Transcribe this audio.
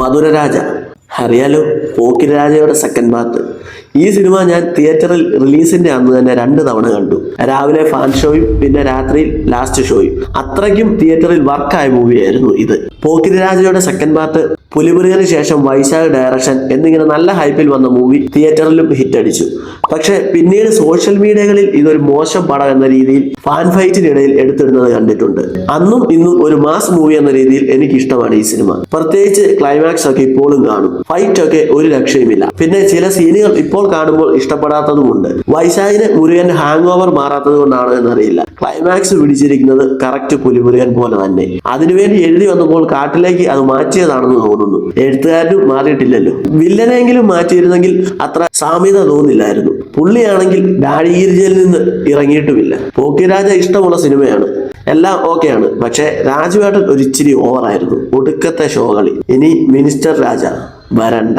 മധുരരാജ. അറിയാലോ, Pokkiri രാജയുടെ second part. ഈ cinema ഞാൻ തിയേറ്ററിൽ റിലീസിന്റെ അന്ന് തന്നെ 2 തവണ കണ്ടു. രാവിലെ ഫാൻ ഷോയും പിന്നെ രാത്രിയിൽ ലാസ്റ്റ് ഷോയും. അത്രയ്ക്കും തിയേറ്ററിൽ വർക്കായ മൂവിയായിരുന്നു ഇത്. പോക്കിരി രാജയുടെ സെക്കൻഡ് പാർട്ട്, പുലിമുരുകന് ശേഷം വൈശാഖ് ഡയറക്ഷൻ എന്നിങ്ങനെ നല്ല ഹൈപ്പിൽ വന്ന മൂവി തിയേറ്ററിലും ഹിറ്റടിച്ചു. പക്ഷെ പിന്നീട് സോഷ്യൽ മീഡിയകളിൽ ഇതൊരു മോശം പടം എന്ന രീതിയിൽ ഫാൻ ഫൈറ്റിനിടയിൽ എടുത്തിടുന്നത് കണ്ടിട്ടുണ്ട്. അന്നും ഇന്നും ഒരു മാസ് മൂവി എന്ന രീതിയിൽ എനിക്ക് ഇഷ്ടമാണ് ഈ സിനിമ. പ്രത്യേകിച്ച് ക്ലൈമാക്സ് ഒക്കെ ഇപ്പോഴും കാണും. ഫൈറ്റ് ഒക്കെ ഒരു രക്ഷയുമില്ല. പിന്നെ ചില സീനുകൾ ഇപ്പോൾ കാണുമ്പോൾ ഇഷ്ടപ്പെടാത്തതുമുണ്ട്. വൈശാഖിന് മുരുകന്റെ ഹാങ് ഓവർ മാറാത്തത് കൊണ്ടാണോ എന്നറിയില്ല. ക്ലൈമാക്സ് പിടിച്ചിരിക്കുന്നത് കറക്റ്റ് പുലിമുരുകൻ പോലെ തന്നെ. അതിനുവേണ്ടി എഴുതി വന്നപ്പോൾ കാട്ടിലേക്ക് അത് മാറ്റിയതാണെന്ന് തോന്നുന്നു. എഴുത്തുകാരനും മാറിയിട്ടില്ലല്ലോ. വില്ലനെങ്കിലും മാറ്റിയിരുന്നെങ്കിൽ അത്ര സാമ്യത തോന്നില്ലായിരുന്നു. പുള്ളിയാണെങ്കിൽ ഡാഡിഗിരിജയിൽ നിന്ന് ഇറങ്ങിയിട്ടുമില്ല. പോക്കിരാജ ഇഷ്ടമുള്ള സിനിമയാണ്, എല്ലാം ഓക്കെയാണ്. പക്ഷെ രാജുവേട്ടൻ ഒരു ഇച്ചിരി ഓവറായിരുന്നു. ഒടുക്കത്തെ ഷോ കളി. ഇനി മിനിസ്റ്റർ രാജ വരണ്ട.